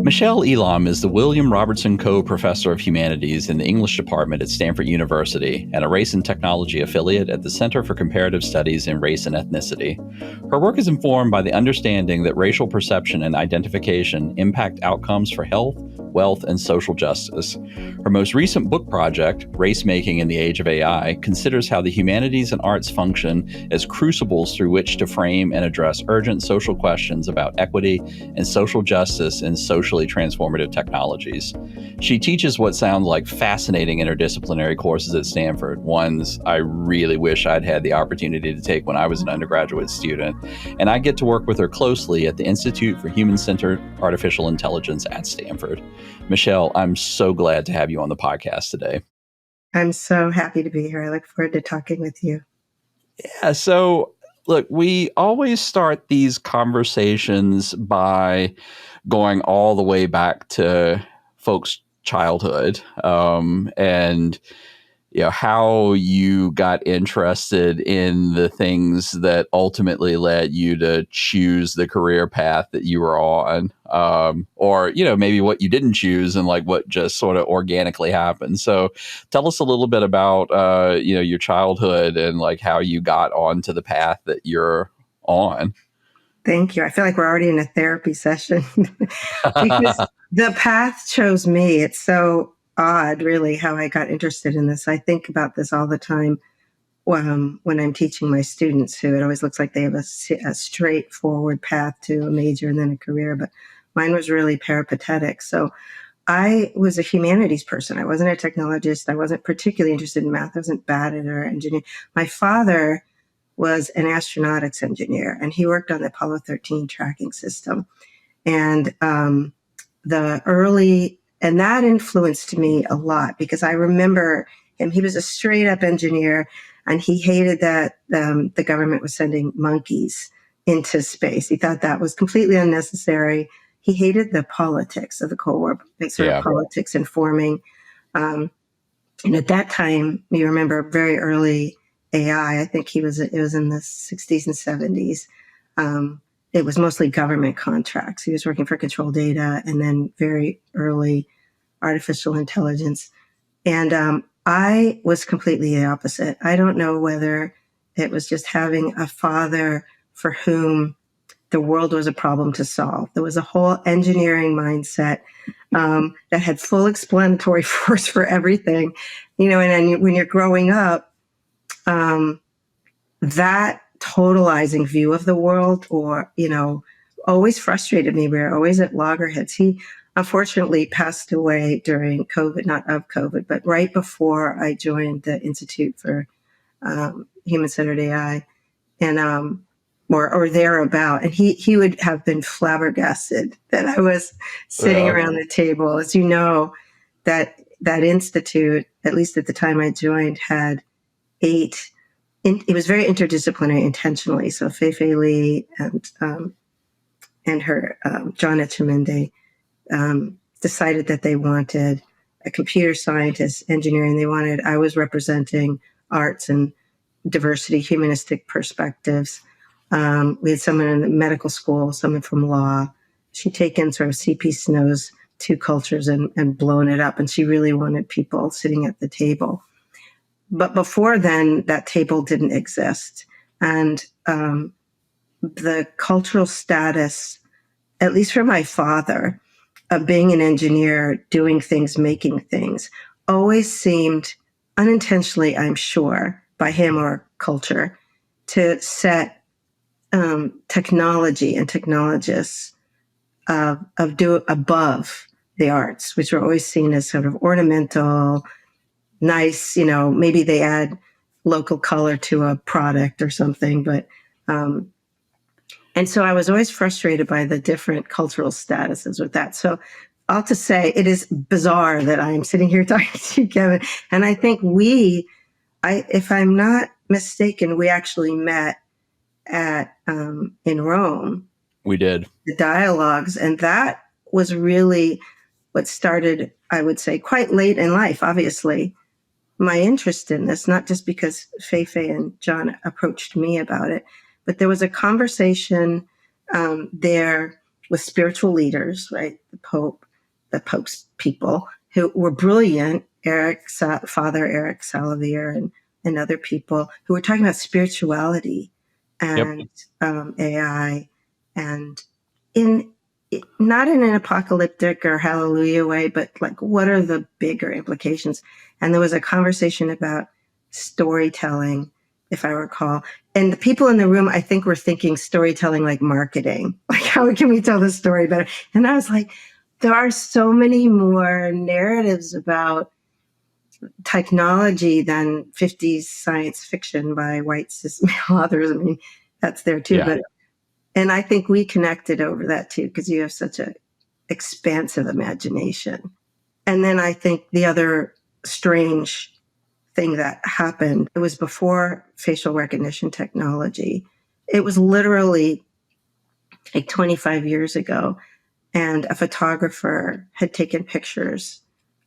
Michelle Elam is the William Robertson Coe Professor of Humanities in the English Department at Stanford University and a Race and Technology affiliate at the Center for Comparative Studies in Race and Ethnicity. Her work is informed by the understanding that racial perception and identification impact outcomes for health, wealth, and social justice. Her most recent book project, Race Making in the Age of AI, considers how the humanities and arts function as crucibles through which to frame and address urgent social questions about equity and social justice in socially transformative technologies. She teaches what sound like fascinating interdisciplinary courses at Stanford, ones I really wish I'd had the opportunity to take when I was an undergraduate student, and I get to work with her closely at the Institute for Human-Centered Artificial Intelligence at Stanford. Michelle, I'm so glad to have you on the podcast today. I'm so happy to be here. I look forward to talking with you. Yeah, so look, we always start these conversations by going all the way back to folks' childhood, and how you got interested in the things that ultimately led you to choose the career path that you were on, or maybe what you didn't choose and like what just sort of organically happened. So tell us a little bit about your childhood and like how you got onto the path that you're on. Thank you. I feel like we're already in a therapy session because the path chose me. It's so odd, really, how I got interested in this. I think about this all the time when I'm teaching my students, who it always looks like they have a straightforward path to a major and then a career, but mine was really peripatetic. So I was a humanities person. I wasn't a technologist. I wasn't particularly interested in math. I wasn't bad at it or engineering. My father was an astronautics engineer, and he worked on the Apollo 13 tracking system. And that influenced me a lot because I remember him. He was a straight up engineer, and he hated that the government was sending monkeys into space. He thought that was completely unnecessary. He hated the politics of the Cold War, of politics informing. And at that time, you remember very early AI. I think it was in the 60s and 70s. It was mostly government contracts. He was working for Control Data and then very early artificial intelligence. And I was completely the opposite. I don't know whether it was just having a father for whom the world was a problem to solve. There was a whole engineering mindset that had full explanatory force for everything, and then when you're growing up, that totalizing view of the world, always frustrated me. We were always at loggerheads. He unfortunately passed away during COVID, not of COVID, but right before I joined the Institute for Human-Centered AI, and or thereabout. And he would have been flabbergasted that I was sitting around the table. As you know, that institute, at least at the time I joined, had 8. It was very interdisciplinary intentionally. So Fei-Fei Li and her John Etchemende decided that they wanted a computer scientist, engineering. I was representing arts and diversity, humanistic perspectives. We had someone in the medical school, someone from law. She'd taken sort of C.P. Snow's two cultures and blown it up. And she really wanted people sitting at the table. But before then, that table didn't exist. And the cultural status, at least for my father, of being an engineer, doing things, making things, always seemed unintentionally, I'm sure, by him or culture, to set technology and technologists above the arts, which were always seen as sort of ornamental, nice, maybe they add local color to a product or something. But, and so I was always frustrated by the different cultural statuses with that. So all to say, it is bizarre that I'm sitting here talking to you, Kevin. And I think if I'm not mistaken, we actually met in Rome. We did. The dialogues. And that was really what started, I would say, quite late in life, obviously, my interest in this, not just because Fei-Fei and John approached me about it, but there was a conversation there with spiritual leaders, right? The Pope's people who were brilliant, Father Eric Salavier and other people who were talking about spirituality Yep. and AI, and in not in an apocalyptic or hallelujah way, but like what are the bigger implications? And there was a conversation about storytelling, if I recall. And the people in the room, I think, were thinking storytelling like marketing. Like, how can we tell the story better? And I was like, there are so many more narratives about technology than 50s science fiction by white cis male authors. I mean, that's there too. Yeah. And I think we connected over that too, because you have such an expansive imagination. And then I think the other strange thing that happened, it was before facial recognition technology. It was literally like 25 years ago. And a photographer had taken pictures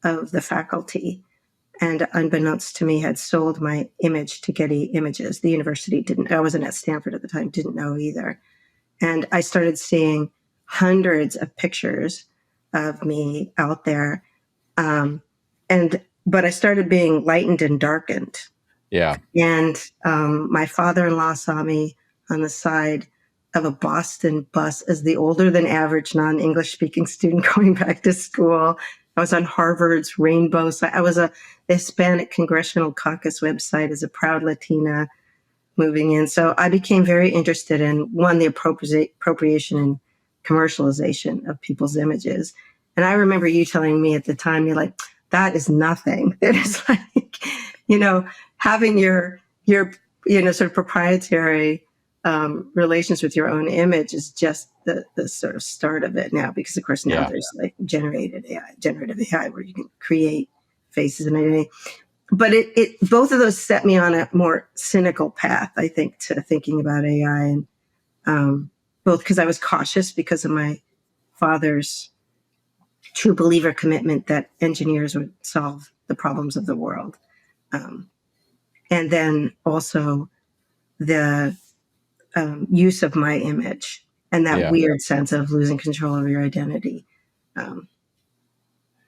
of the faculty and, unbeknownst to me, had sold my image to Getty Images. The university didn't, I wasn't at Stanford at the time, didn't know either. And I started seeing hundreds of pictures of me out there. But I started being lightened and darkened. Yeah. And my father-in-law saw me on the side of a Boston bus as the older than average non-English speaking student going back to school. I was on Harvard's Rainbow site. I was the Hispanic Congressional Caucus website as a proud Latina moving in. So I became very interested in, one, the appropriation and commercialization of people's images. And I remember you telling me at the time, you're like, that is nothing. It is like, having your sort of proprietary relations with your own image is just the sort of start of it now, because of course now there's like generative AI where you can create faces and anything. But it both of those set me on a more cynical path, I think, to thinking about AI, and both because I was cautious because of my father's true believer commitment that engineers would solve the problems of the world. And then also the use of my image and that weird sense of losing control of your identity.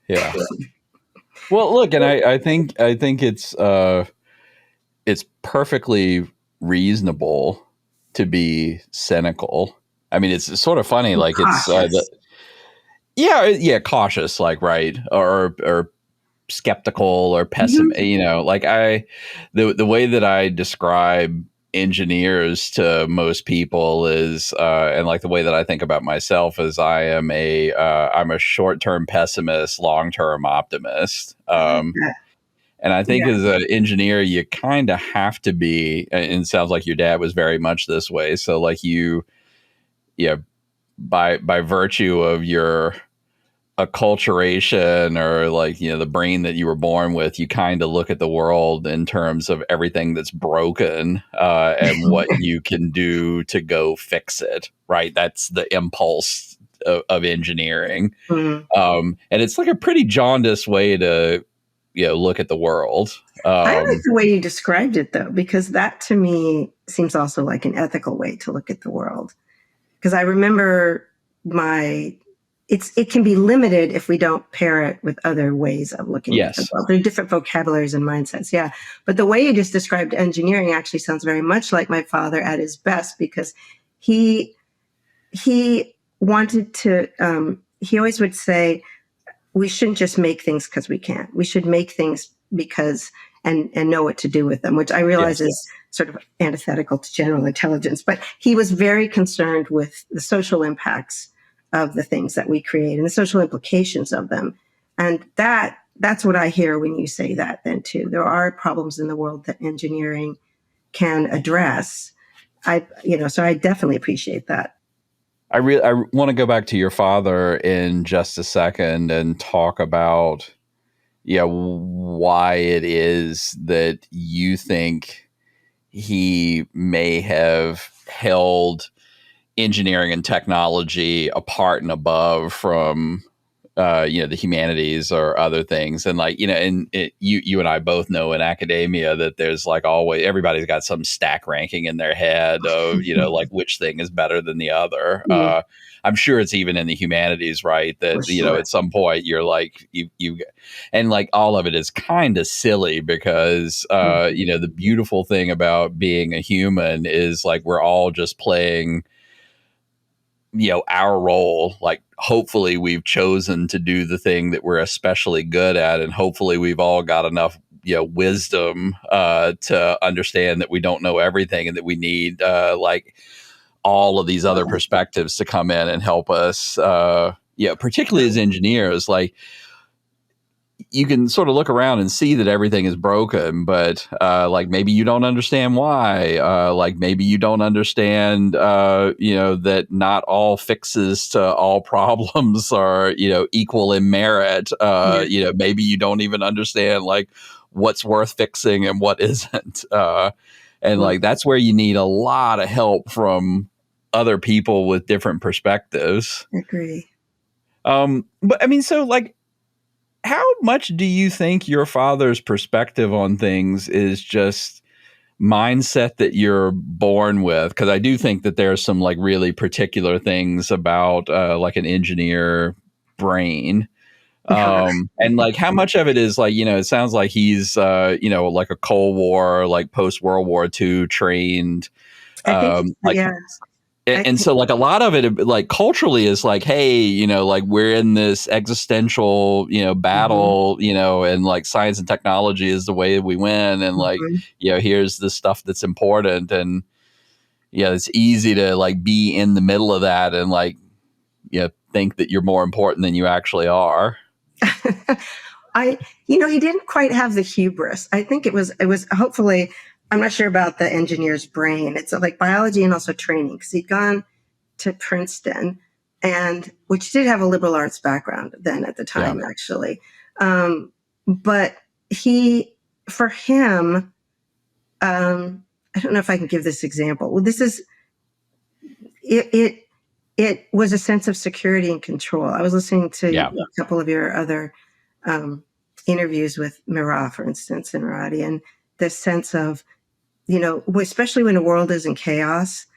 Yeah. Well, look, and I think it's perfectly reasonable to be cynical. I mean, it's sort of funny, like cautious. It's cautious, like, right, or skeptical or pessimistic. Mm-hmm. Like the way that I describe engineers to most people is, and like the way that I think about myself is, I'm a short-term pessimist, long-term optimist. And I think as an engineer, you kind of have to be, and it sounds like your dad was very much this way. So like by virtue of your acculturation, or like, the brain that you were born with, you kind of look at the world in terms of everything that's broken, and what you can do to go fix it. Right. That's the impulse of engineering. Mm-hmm. And it's like a pretty jaundiced way to, look at the world. I like the way you described it, though, because that to me seems also like an ethical way to look at the world. Because I remember it can be limited if we don't pair it with other ways of looking at the world. There are different vocabularies and mindsets, yeah. But the way you just described engineering actually sounds very much like my father at his best, because he wanted to, he always would say, we shouldn't just make things because we can. We should make things because and know what to do with them, which I realize is sort of antithetical to general intelligence. But he was very concerned with the social impacts of the things that we create and the social implications of them. And that's what I hear when you say that then too. There are problems in the world that engineering can address. So I definitely appreciate that. I want to go back to your father in just a second and talk about why it is that you think he may have held engineering and technology apart and above from the humanities or other things. And like, and you and I both know in academia that there's like always, everybody's got some stack ranking in their head of, like which thing is better than the other. Yeah, I'm sure it's even in the humanities, right? for That, sure. at some point you're like, and like all of it is kind of silly because, Mhm. the beautiful thing about being a human is like, we're all just playing, our role. Like hopefully we've chosen to do the thing that we're especially good at, and hopefully we've all got enough wisdom to understand that we don't know everything, and that we need like all of these other perspectives to come in and help us, particularly as engineers. Like you can sort of look around and see that everything is broken, but like maybe you don't understand why. Like maybe you don't understand, that not all fixes to all problems are, equal in merit. Yeah. Maybe you don't even understand like what's worth fixing and what isn't. And Well, like that's where you need a lot of help from other people with different perspectives. I agree. But I mean, so like, how much do you think your father's perspective on things is just mindset that you're born with? Because I do think that there are some like really particular things about like an engineer brain. And like how much of it is like, it sounds like he's, like a Cold War, like post World War II trained, I think, like yeah, I and think, so like a lot of it like culturally is like, hey, like we're in this existential mhm, battle, and like science and technology is the way we win, and like mhm. here's the stuff that's important. And it's easy to like be in the middle of that and like think that you're more important than you actually are. I, he didn't quite have the hubris. I think it was hopefully, I'm not sure about the engineer's brain. It's like biology and also training because he'd gone to Princeton, and which did have a liberal arts background then at the Yeah, time, actually. But he, for him, I don't know if I can give this example. Well, this is it. It was a sense of security and control. I was listening to yeah, a couple of your other um, interviews with Mira, for instance, and Radi, and the sense of, especially when the world is in chaos,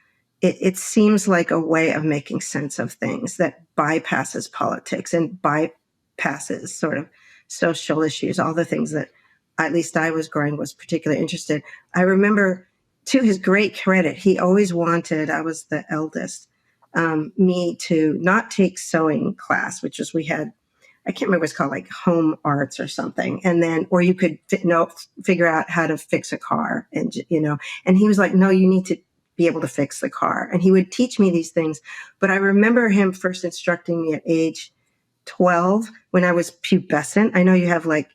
it seems like a way of making sense of things that bypasses politics and bypasses sort of social issues, all the things that at least I was growing was particularly interested. I remember, to his great credit, he always wanted, I was the eldest, me to not take sewing class, which is we had, I can't remember what it's called, like home arts or something. And then, or you could figure out how to fix a car. And he was like, no, you need to be able to fix the car. And he would teach me these things. But I remember him first instructing me at age 12 when I was pubescent. I know you have like,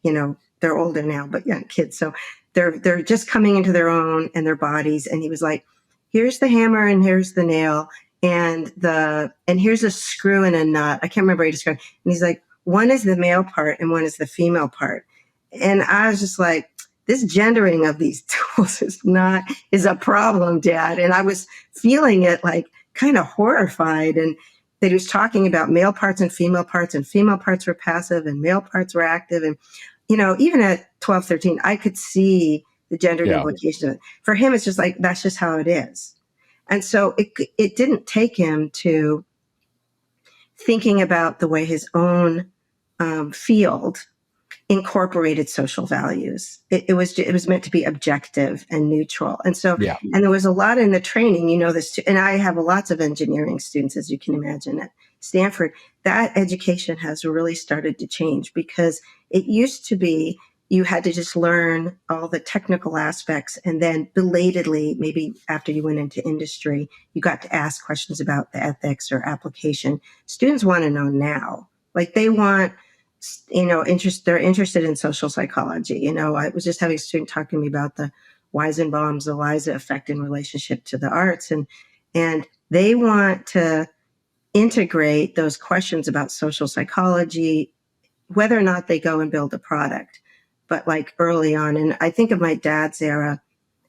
they're older now, but young kids. So they're just coming into their own and their bodies. And he was like, here's the hammer and here's the nail and here's a screw and a nut. I can't remember how he described it. And he's like, one is the male part and one is the female part. And I was just like, this gendering of these tools is a problem, Dad. And I was feeling it like kind of horrified. And that he was talking about male parts and female parts were passive and male parts were active. And, even at 12, 13, I could see the gendered yeah, implications of it. For him, it's just like, that's just how it is. And so it didn't take him to thinking about the way his own field incorporated social values. It was meant to be objective and neutral. And so, yeah, and there was a lot in the training, this too, and I have lots of engineering students, as you can imagine, at Stanford. That education has really started to change because it used to be you had to just learn all the technical aspects, and then belatedly, maybe after you went into industry, you got to ask questions about the ethics or application. Students want to know now. Like they want, they're interested in social psychology. I was just having a student talking to me about the Weizenbaum's Eliza effect in relationship to the arts, and they want to integrate those questions about social psychology, whether or not they go and build a product, but like early on. And I think of my dad's era,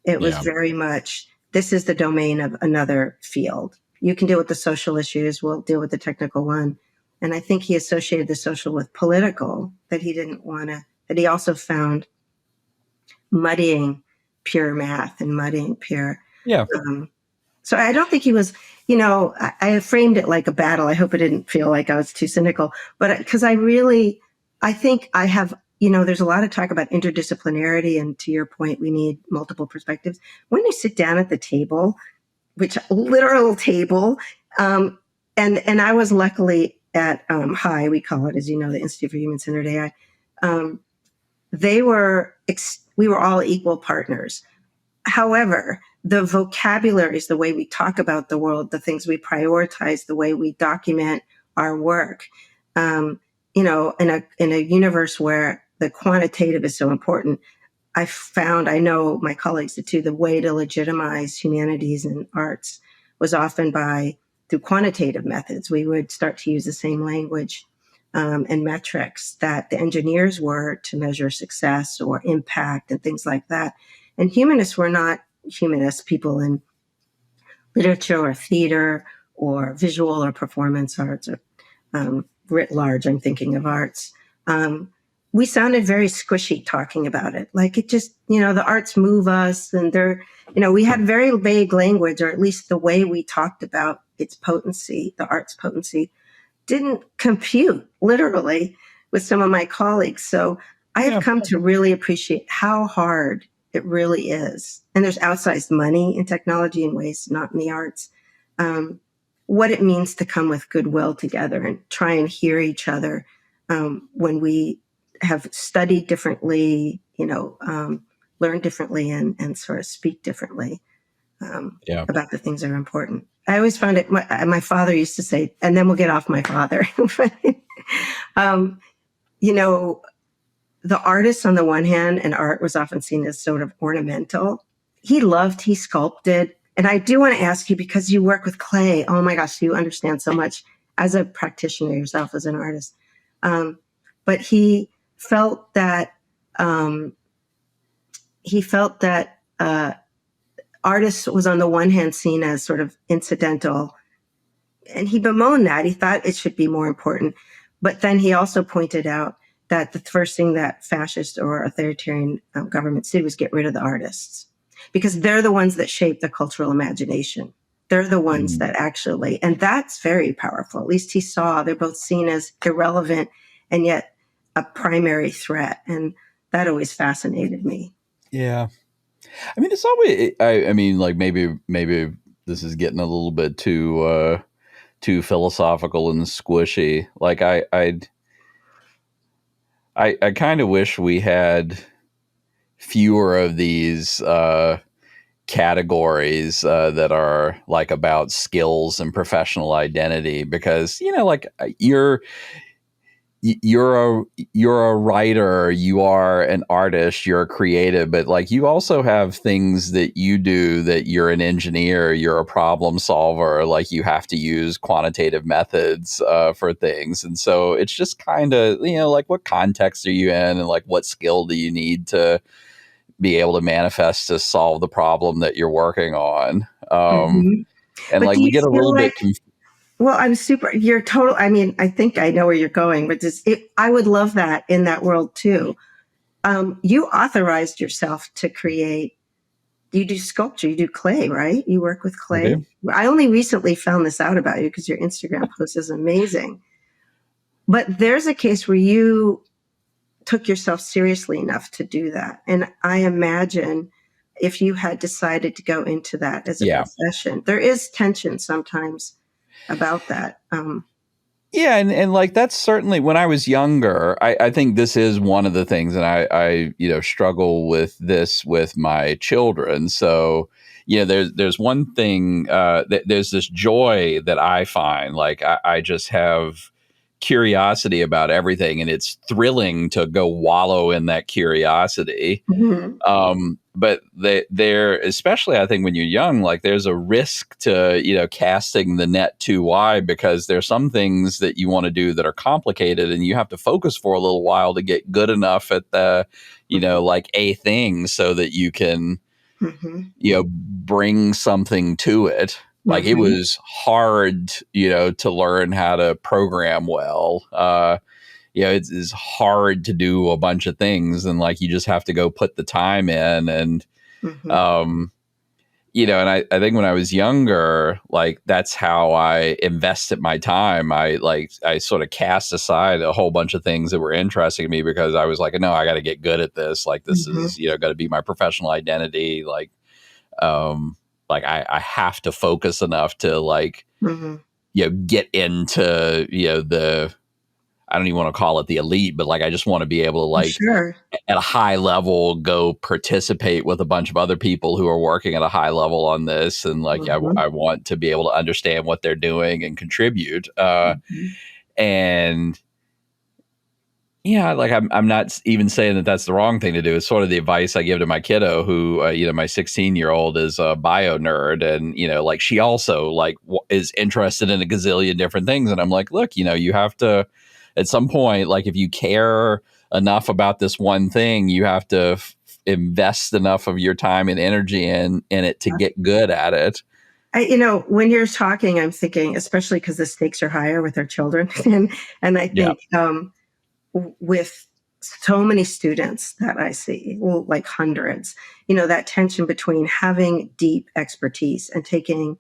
it was yeah, very much, this is the domain of another field. You can deal with the social issues, we'll deal with the technical one. And I think he associated the social with political, that he didn't want to, that he also found muddying pure math and muddying pure. Yeah. So I don't think he was, I framed it like a battle. I hope it didn't feel like I was too cynical, but because I think I have, there's a lot of talk about interdisciplinarity. And to your point, we need multiple perspectives. When you sit down at the table, which literal table, and I was luckily at HI, we call it, as you know, the Institute for Human Centered AI. We were all equal partners. However, the vocabulary is the way we talk about the world, the things we prioritize, the way we document our work. In a universe where the quantitative is so important, I know my colleagues did too, the way to legitimize humanities and arts was often through quantitative methods. We would start to use the same language and metrics that the engineers were to measure success or impact and things like that. And humanists were not humanists, people in literature or theater or visual or performance arts or writ large, I'm thinking of arts. We sounded very squishy talking about it. Like it just, the arts move us and we had very vague language, or at least the way we talked about its potency, the art's potency, didn't compute literally with some of my colleagues. So I have come to really appreciate how hard it really is. And there's outsized money in technology in ways not in the arts. What it means to come with goodwill together and try and hear each other when we have studied differently, learned differently and sort of speak differently about the things that are important. I always found it, my father used to say, and then we'll get off my father. The artist on the one hand, and art was often seen as sort of ornamental. He sculpted. And I do want to ask you, because you work with clay, oh my gosh, you understand so much as a practitioner yourself, as an artist. But he felt that artist was on the one hand seen as sort of incidental, and he bemoaned that. He thought it should be more important. But then he also pointed out that the first thing that fascist or authoritarian governments did was get rid of the artists, because they're the ones that shape the cultural imagination. They're the ones that actually, and that's very powerful. At least he saw they're both seen as irrelevant and yet a primary threat. And that always fascinated me. Yeah. I mean, it's always, I mean, like maybe this is getting a little bit too philosophical and squishy. Like I kind of wish we had fewer of these categories that are like about skills and professional identity, because like you're a writer, you are an artist, you're a creative, but like you also have things that you do, that you're an engineer, you're a problem solver, like you have to use quantitative methods for things. And so it's just kind of, like what context are you in, and like what skill do you need to be able to manifest to solve the problem that you're working on. And but like we get a little bit confused. Well, you're total. I mean, I think I know where you're going, but I would love that in that world too. You authorized yourself to create, you do sculpture, you do clay, right? You work with clay. Okay. I only recently found this out about you because your Instagram post is amazing. But there's a case where you took yourself seriously enough to do that. And I imagine if you had decided to go into that as a profession, there is tension sometimes about that. Yeah, and like that's certainly when I was younger. I think this is one of the things, and I struggle with this with my children. So there's one thing. There's this joy that I find. Like I just have curiosity about everything, and it's thrilling to go wallow in that curiosity. But there, especially I think when you're young, like there's a risk to casting the net too wide, because there's some things that you want to do that are complicated, and you have to focus for a little while to get good enough at the like a thing, so that you can bring something to it. Like it Mm-hmm. was hard, to learn how to program well. It's hard to do a bunch of things, and like you just have to go put the time in. And Mm-hmm. um, and I think when I was younger, like that's how I invested my time. I sort of cast aside a whole bunch of things that were interesting to me because I was like, no, I got to get good at this. Like this Mm-hmm. is, got to be my professional identity. Um, I have to focus enough to like, Mm-hmm. get into, the, I don't even want to call it the elite, but like, I just want to be able to For like sure. at a high level go participate with a bunch of other people who are working at a high level on this. And like, Mm-hmm. I want to be able to understand what they're doing and contribute. Mm-hmm. And yeah, like I'm not even saying that that's the wrong thing to do. It's sort of the advice I give to my kiddo, who my 16-year-old is a bio nerd, and like she also like is interested in a gazillion different things. And I'm like, look, you have to at some point, like if you care enough about this one thing, you have to invest enough of your time and energy in it to get good at it. When you're talking, I'm thinking, especially because the stakes are higher with our children, and I Yeah, think with so many students that I see, well, like hundreds, that tension between having deep expertise and taking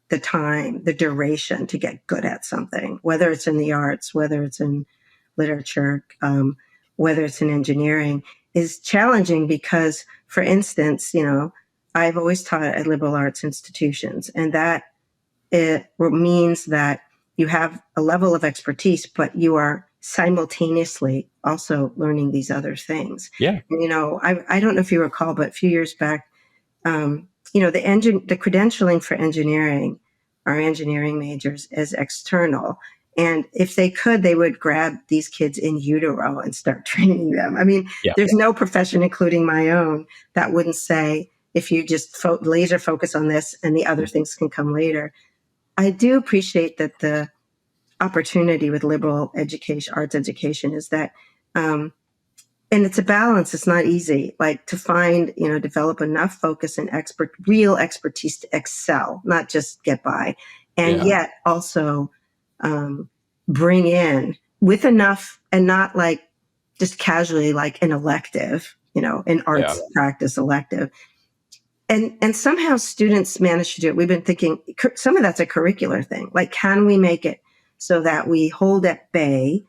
the time, the duration to get good at something, whether it's in the arts, whether it's in literature, whether it's in engineering, is challenging because, for instance, I've always taught at liberal arts institutions, and that it means that you have a level of expertise, but you are simultaneously also learning these other things. yeah, And, I don't know if you recall, but a few years back, the credentialing for engineering, our engineering majors, is external. And if they could, they would grab these kids in utero and start training them. I mean, yeah, there's no profession, including my own, that wouldn't say, if you just laser focus on this and the other things can come later. I do appreciate that the opportunity with liberal education, arts education, is that, and it's a balance. It's not easy, like to find, develop enough focus and real expertise to excel, not just get by, and yeah, yet also um, bring in with enough, and not like just casually like an elective, an yeah, arts practice elective. And somehow students manage to do it. We've been thinking some of that's a curricular thing. Like, can we make it so that we hold at bay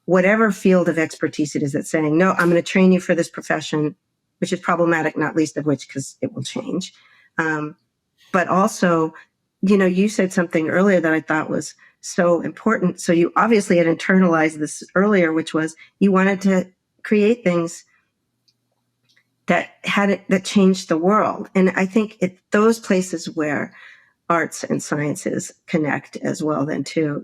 whatever field of expertise it is that's saying, no, I'm going to train you for this profession, which is problematic, not least of which because it will change. But also, you said something earlier that I thought was so important. So you obviously had internalized this earlier, which was you wanted to create things that changed the world. And I think those places where arts and sciences connect as well then too.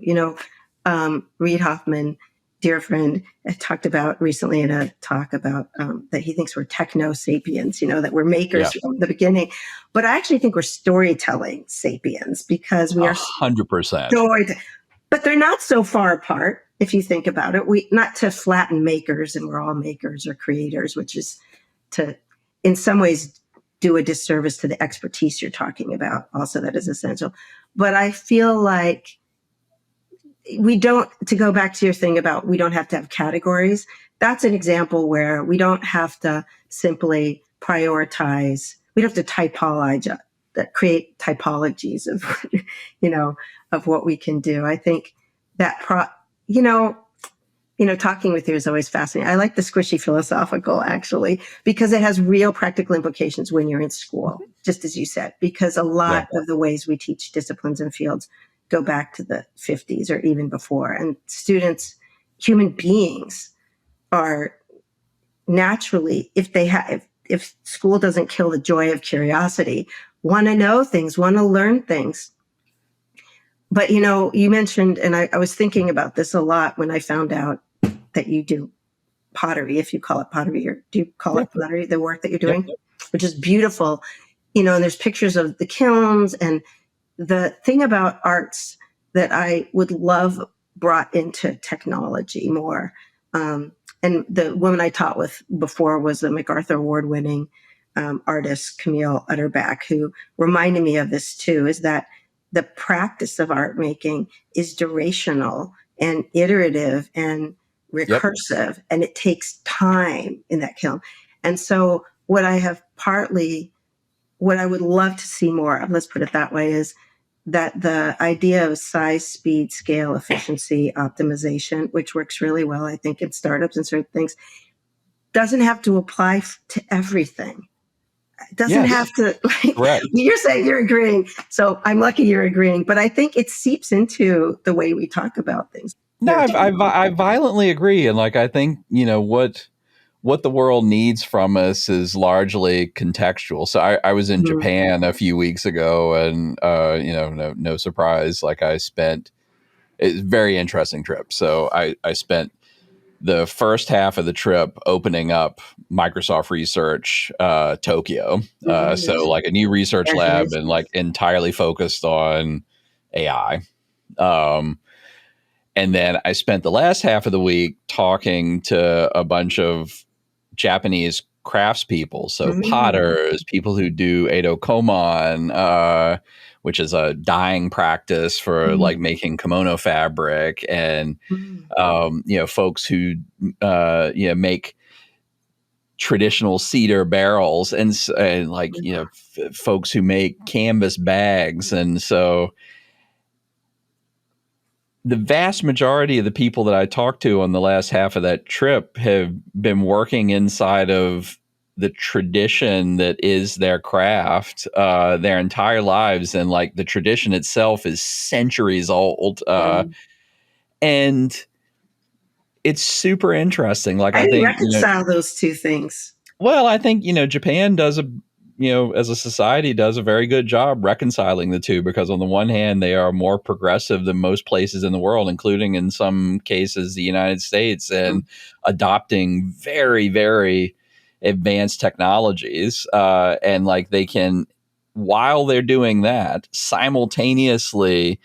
Reid Hoffman, dear friend, talked about recently in a talk about that he thinks we're techno sapiens, that we're yeah, makers from the beginning. But I actually think we're storytelling sapiens because we are 100%. story. But they're not so far apart if you think about it. We not to flatten makers, and we're all makers or creators, which is to, in some ways, do a disservice to the expertise you're talking about. Also, that is essential. But I feel like we don't, to go back to your thing about we don't have to have categories. That's an example where we don't have to simply prioritize. We don't have to typologize, create typologies of, of what we can do. I think that talking with you is always fascinating. I like the squishy philosophical, actually, because it has real practical implications when you're in school, just as you said, because a Yeah, lot of the ways we teach disciplines and fields go back to the 50s or even before. And students, human beings, are naturally, if school doesn't kill the joy of curiosity, want to know things, want to learn things. But you mentioned, and I was thinking about this a lot when I found out that you do pottery, if you call it pottery, or do you call yeah, it pottery, the work that you're yeah, doing, which is beautiful. And there's pictures of the kilns. And the thing about arts that I would love brought into technology more. And the woman I taught with before was the MacArthur Award winning artist, Camille Utterback, who reminded me of this too, is that the practice of art making is durational and iterative and Yep. recursive, and it takes time in that kiln. And so, what I would love to see more of, let's put it that way, is that the idea of size, speed, scale, efficiency, optimization, which works really well, I think, in startups and certain things, doesn't have to apply to everything. It doesn't Yes. have to, like, Correct. you're saying you're agreeing. So I'm lucky you're agreeing, but I think it seeps into the way we talk about things. No, I violently agree, and like I think what the world needs from us is largely contextual. So I was in Mhm. Japan a few weeks ago, and no surprise, like it's a very interesting trip. So I spent the first half of the trip opening up Microsoft Research Tokyo. So like a new research lab and like entirely focused on AI. And then I spent the last half of the week talking to a bunch of Japanese craftspeople, so potters, people who do Edo Koman, which is a dyeing practice for like making kimono fabric, and folks who make traditional cedar barrels, and like folks who make canvas bags, and so the vast majority of the people that I talked to on the last half of that trip have been working inside of the tradition that is their craft their entire lives, and like the tradition itself is centuries old, and it's super interesting. Like How I do you think reconcile those two things? well, I think Japan does as a society does a very good job reconciling the two, because on the one hand they are more progressive than most places in the world, including in some cases the United States, and adopting very, very advanced technologies, and like they can, while they're doing that, simultaneously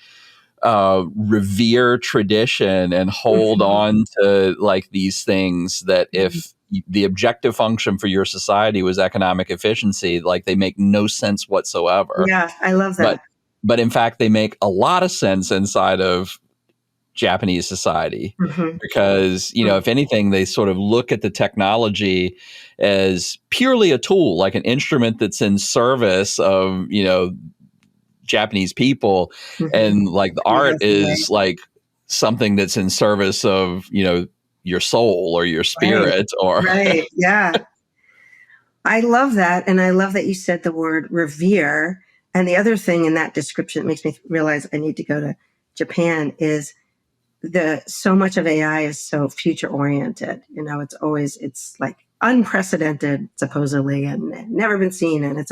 revere tradition and hold on to like these things that if the objective function for your society was economic efficiency, like they make no sense whatsoever. Yeah, I love But that. but in fact, they make a lot of sense inside of Japanese society, because if anything, they sort of look at the technology as purely a tool, like an instrument that's in service of Japanese people, and like the art is like something that's in service of your soul or your spirit, or Right. Yeah. I love that. And I love that you said the word revere. And the other thing in that description that makes me realize I need to go to Japan is so much of AI is so future oriented. It's like unprecedented, supposedly, and never been seen. And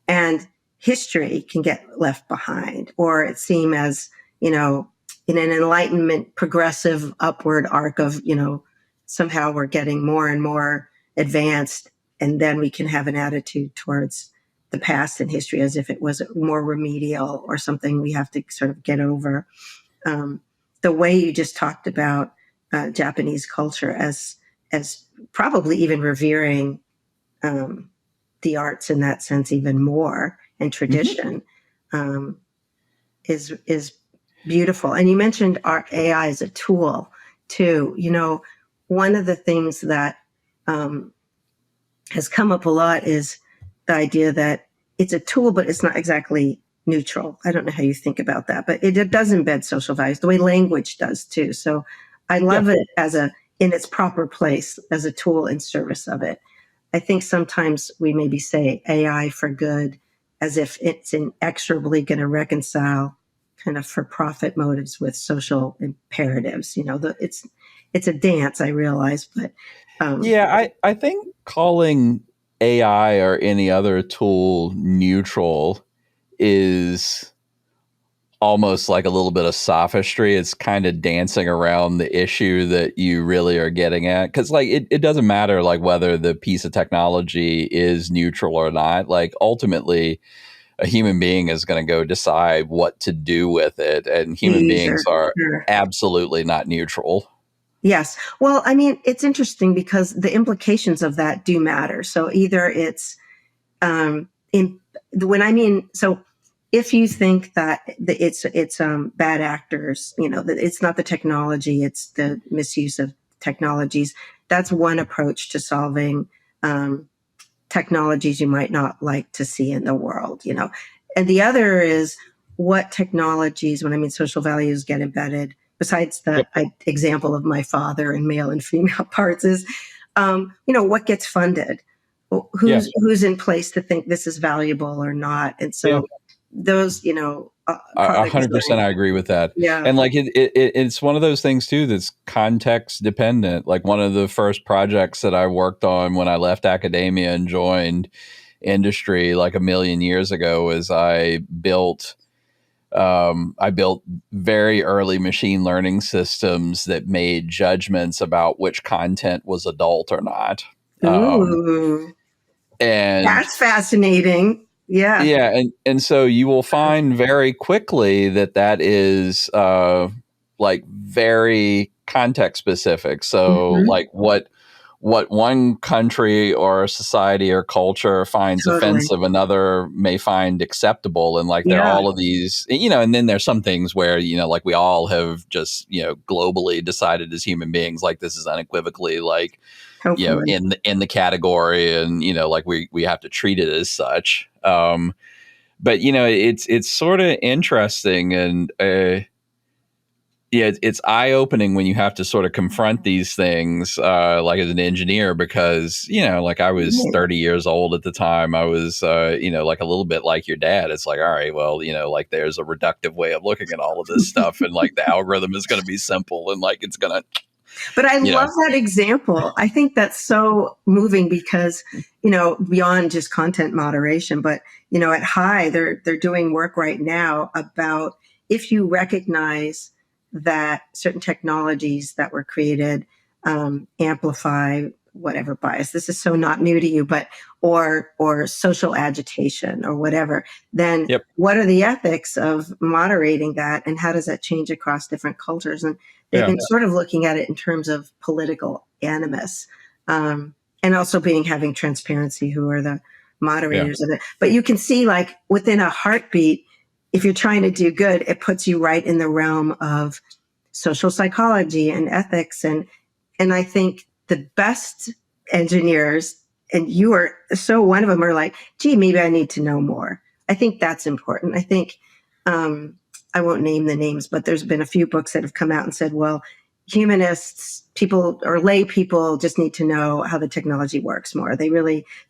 and history can get left behind, or it seem as, in an enlightenment, progressive, upward arc of, somehow we're getting more and more advanced. And then we can have an attitude towards the past and history as if it was more remedial or something we have to sort of get over. The way you just talked about Japanese culture as probably even revering the arts in that sense even more, and tradition, is beautiful. And you mentioned our AI as a tool too. One of the things that has come up a lot is the idea that it's a tool, but it's not exactly neutral. I don't know how you think about that, but it does embed social values the way language does too. So I love it in its proper place as a tool in service of it. I think sometimes we maybe say AI for good as if it's inexorably going to reconcile kind of for profit motives with social imperatives. It's a dance, I realize, but I think calling AI or any other tool neutral is almost like a little bit of sophistry. It's kind of dancing around the issue that you really are getting at. Because like it doesn't matter like whether the piece of technology is neutral or not. Like ultimately, a human being is going to go decide what to do with it, and human beings are absolutely not neutral. Yes. Well, I mean, it's interesting because the implications of that do matter. So either it's in when I mean so if you think that it's bad actors, that it's not the technology, it's the misuse of technologies. That's one approach to solving um, technologies you might not like to see in the world. And the other is what technologies, when I mean social values, get embedded. Besides the Yep. example of my father and male and female parts, is what gets funded, Yeah. who's in place to think this is valuable or not, and Yeah. so those A product 100%, design. I agree with that. Yeah. And like it's one of those things too that's context dependent. Like one of the first projects that I worked on when I left academia and joined industry like a million years ago is I built very early machine learning systems that made judgments about which content was adult or not. Um, Ooh, and that's fascinating. Yeah. Yeah, and so you will find very quickly that that is like very context specific. So Hmm. like what one country or society or culture finds Totally. offensive, another may find acceptable, and like there are Yeah. all of these, and then there's some things where like we all have just globally decided as human beings like this is unequivocally like Hopefully. in the category, and like we have to treat it as such. But it's sort of interesting, and yeah, it's eye opening when you have to sort of confront these things, like as an engineer, because like I was Yeah. 30 years old at the time. I was like a little bit like your dad. It's like, all right, well, like there's a reductive way of looking at all of this stuff, and like the algorithm is going to be simple, and like it's going to, But I you know, love that example. I think that's so moving because, beyond just content moderation, but at High, they're doing work right now about if you recognize that certain technologies that were created amplify whatever bias. This is so not new to you, but or social agitation or whatever. Then yep, what are the ethics of moderating that, and how does that change across different cultures? And they've yeah, been sort of looking at it in terms of political animus, and also having transparency, who are the yeah, moderators of it. But you can see, like, within a heartbeat, if you're trying to do good, it puts you right in the realm of social psychology and ethics. And I think the best engineers, and you are so one of them, are like, gee, maybe I need to know more. I think that's important. I think um, I won't name the names, but there's been a few books that have come out and said, well, humanists, people or lay people just need to know how the technology works more. They're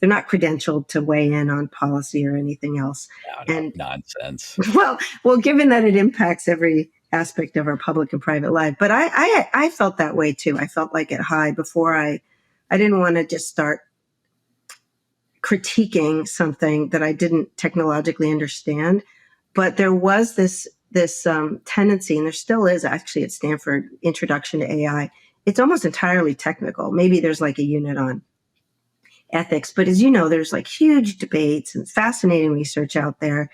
not credentialed to weigh in on policy or anything else. no, And nonsense. well, given that it impacts every aspect of our public and private life, but I felt that way too. I felt like at High before I didn't want to just start critiquing something that I didn't technologically understand. But there was this tendency, and there still is actually at Stanford, Introduction to AI. It's almost entirely technical. Maybe there's like a unit on ethics, but as you know, there's like huge debates and fascinating research out there.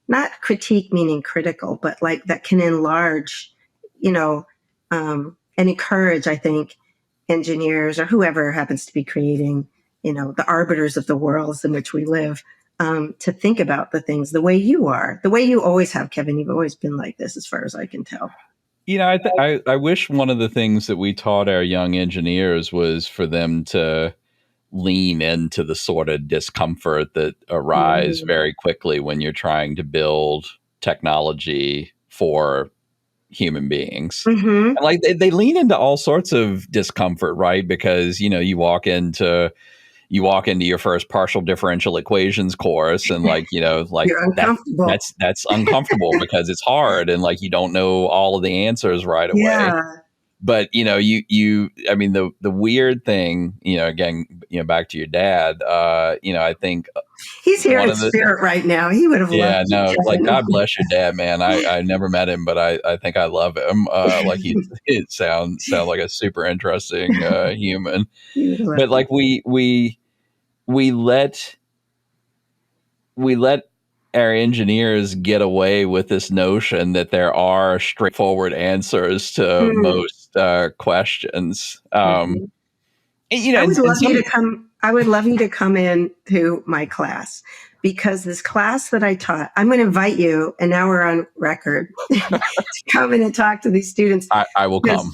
Not critique meaning critical, but like that can enlarge, you know, and encourage, I think, engineers or whoever happens to be creating, the arbiters of the worlds in which we live, to think about the things the way you are, the way you always have, Kevin. You've always been like this, as far as I can tell. I wish one of the things that we taught our young engineers was for them to lean into the sort of discomfort that arise Mm-hmm. very quickly when you're trying to build technology for human beings. Mm-hmm. And like they lean into all sorts of discomfort, right? Because you walk into your first partial differential equations course, and like like You're that uncomfortable. that's uncomfortable because it's hard, and like you don't know all of the answers right away. Yeah. But you I mean the weird thing, again, back to your dad, I think He's here one in of the spirit right now. He would have loved yeah, you, no, like Kevin. God bless your dad, man. I never met him, but I think I love him. Like it sound like a super interesting human. He would have But loved you. like we let we let our engineers get away with this notion that there are straightforward answers to Mm. most questions. Mhm. And, I would and love you some to come. I would love you to come in to my class because this class that I taught, I'm going to invite you, and now we're on record, to come in and talk to these students. I will come.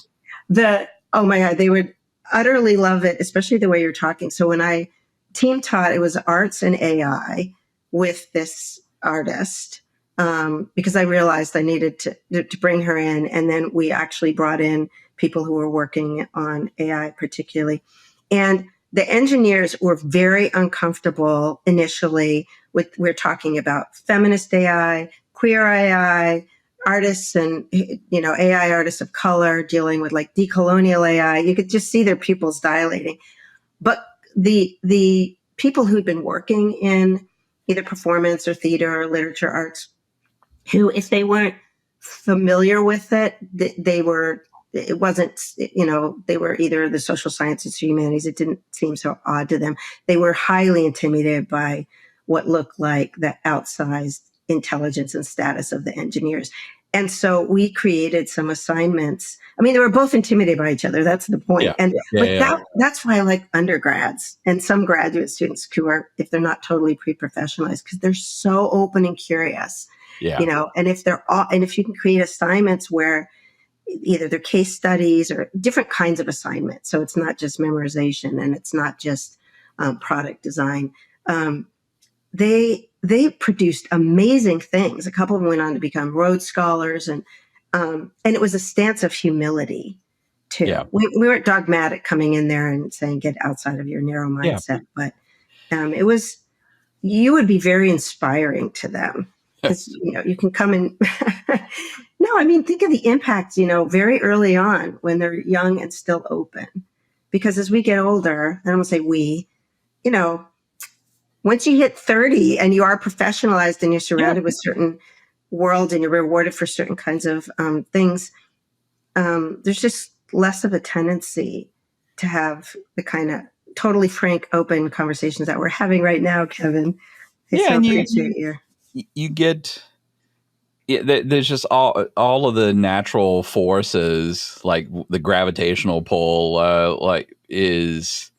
Oh my God, they would utterly love it, especially the way you're talking. So when I team taught, it was arts and AI with this artist, because I realized I needed to bring her in. And then we actually brought in people who were working on AI particularly. And the engineers were very uncomfortable initially we're talking about feminist AI, queer AI, artists and, AI artists of color dealing with like decolonial AI. You could just see their pupils dilating. But the people who'd been working in either performance or theater or literature arts, who, if they weren't familiar with it, it wasn't, they were either the social sciences or humanities. It didn't seem so odd to them. They were highly intimidated by what looked like the outsized intelligence and status of the engineers. And so we created some assignments. I mean, they were both intimidated by each other. That's the point. That's why I like undergrads and some graduate students who are, if they're not totally pre-professionalized, because they're so open and curious. Yeah. And if you can create assignments where either they're case studies or different kinds of assignments, so it's not just memorization and it's not just product design. They produced amazing things. A couple of them went on to become Rhodes Scholars, and it was a stance of humility too. Yeah. We weren't dogmatic coming in there and saying get outside of your narrow mindset, but you would be very inspiring to them. Because you can come in. No, I mean, think of the impact, very early on when they're young and still open. Because as we get older, I don't want to say we, once you hit 30 and you are professionalized and you're surrounded with certain world and you're rewarded for certain kinds of things, there's just less of a tendency to have the kind of totally frank, open conversations that we're having right now, Kevin. You get there's just all of the natural forces, like the gravitational pull, like is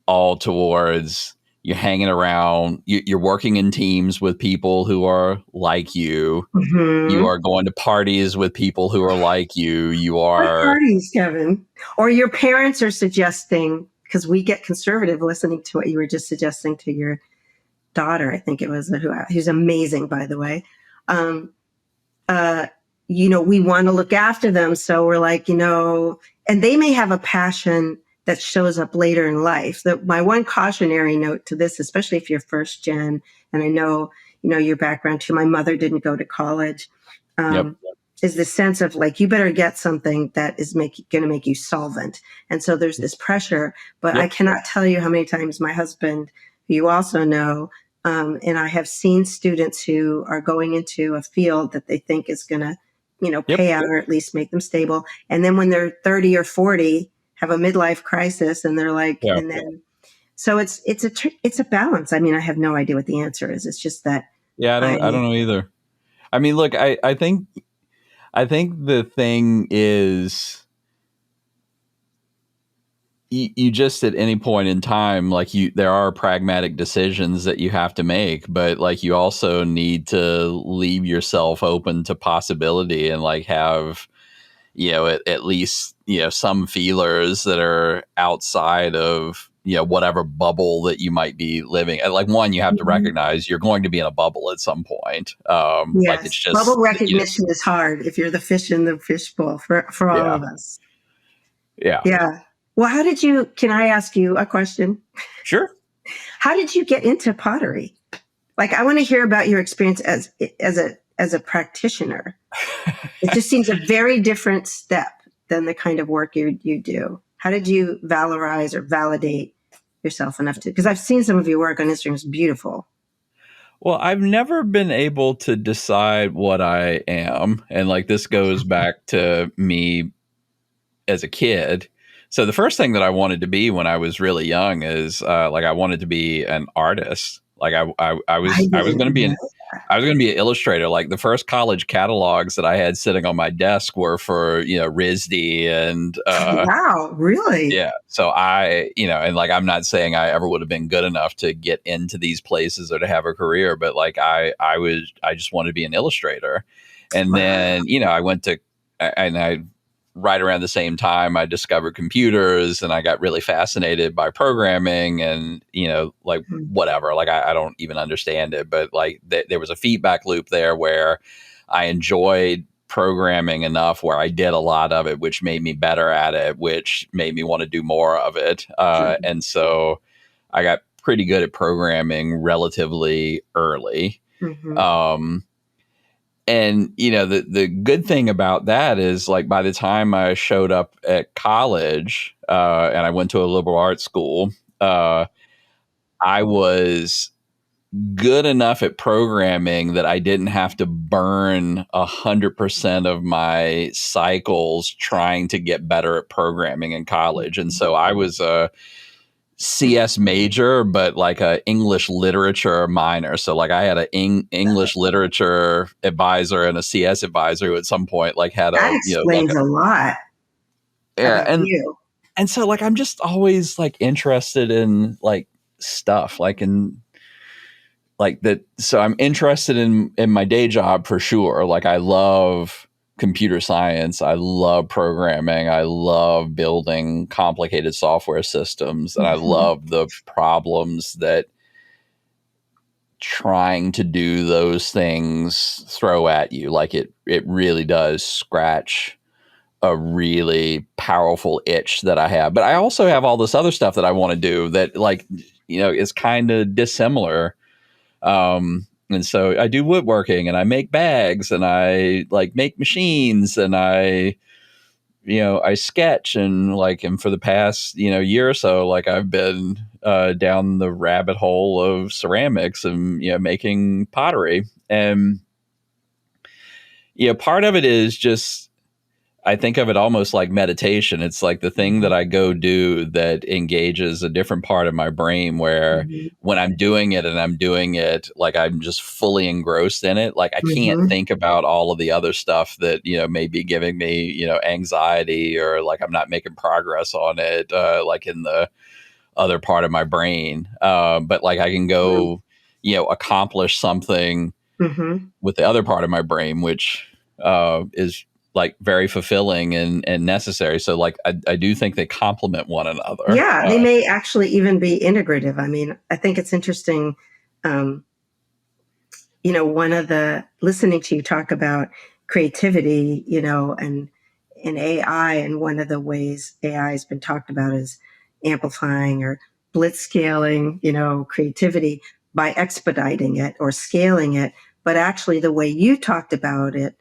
all towards you're hanging around, you're working in teams with people who are like you. Mm-hmm. You are going to parties with people who are like you. You are what parties, Kevin, or your parents are suggesting, because we get conservative listening to what you were just suggesting to your daughter, I think it was, who's amazing, by the way. We want to look after them. So we're like, and they may have a passion that shows up later in life. My one cautionary note to this, especially if you're first gen, and I know, your background too, my mother didn't go to college, is the sense of like, you better get something that is going to make you solvent. And so there's this pressure, but I cannot tell you how many times my husband, who you also know, and I have seen students who are going into a field that they think is going to, pay out or at least make them stable. And then when they're 30 or 40, have a midlife crisis, and they're like, and then, so it's a balance. I mean, I have no idea what the answer is. It's just that. Yeah, I don't know either. I mean, look, I think the thing is, you just at any point in time, like there are pragmatic decisions that you have to make, but like you also need to leave yourself open to possibility and like have, at least, some feelers that are outside of, whatever bubble that you might be living. Like one, you have to recognize you're going to be in a bubble at some point. Yes. Like it's just bubble recognition is hard if you're the fish in the fishbowl for all of us. Yeah. Yeah. Well, can I ask you a question? Sure. How did you get into pottery? Like, I want to hear about your experience as a practitioner. It just seems a very different step than the kind of work you do. How did you valorize or validate yourself enough to, because I've seen some of your work on Instagram. It's beautiful. Well, I've never been able to decide what I am. And like, this goes back to me as a kid. So the first thing that I wanted to be when I was really young is I wanted to be an artist. Like I was going to be I was going to be an illustrator. Like the first college catalogs that I had sitting on my desk were for, RISD and, Wow, really? yeah. So and like, I'm not saying I ever would have been good enough to get into these places or to have a career, but like, I just wanted to be an illustrator. And Wow. then, I went to, and I, right around the same time, I discovered computers and I got really fascinated by programming and, like Mhm. whatever, like I don't even understand it, but like there was a feedback loop there where I enjoyed programming enough where I did a lot of it, which made me better at it, which made me want to do more of it. And so I got pretty good at programming relatively early. Mhm. Um, and the good thing about that is like by the time I showed up at college and I went to a liberal arts school, uh, I was good enough at programming that I didn't have to burn 100% of my cycles trying to get better at programming in college. And so I was a CS major, but like a English literature minor. So like I had an English literature advisor and a CS advisor who at some point like had That a, like explains a lot yeah. about you. And so like I'm just always like interested in like stuff like in like that. So I'm interested in my day job for sure. Like I love computer science, I love programming, I love building complicated software systems, and I Mhm. love the problems that trying to do those things throw at you. Like it really does scratch a really powerful itch that I have. But I also have all this other stuff that I want to do that like is kind of dissimilar. And so I do woodworking and I make bags and I like make machines and I sketch and for the past, year or so, like I've been down the rabbit hole of ceramics and, making pottery. And, part of it is just I think of it almost like meditation. It's like the thing that Mhm. I go do that engages a different part of my brain where Mhm. when I'm doing it and I'm doing it, like I'm just fully engrossed in it. Like I can't Mhm. think about all of the other stuff that, may be giving me, anxiety or like I'm not making progress on it, like in the other part of my brain. But like I can Mhm. go, accomplish something Mhm. with the other part of my brain, which is like very fulfilling and necessary. So like I do think they complement one another. Yeah, they may actually even be integrative. I mean, I think it's interesting. Um, one of the listening to you talk about creativity, and AI, and one of the ways AI has been talked about is amplifying or blitzscaling, creativity by expediting it or scaling it. But actually, the way you talked about it,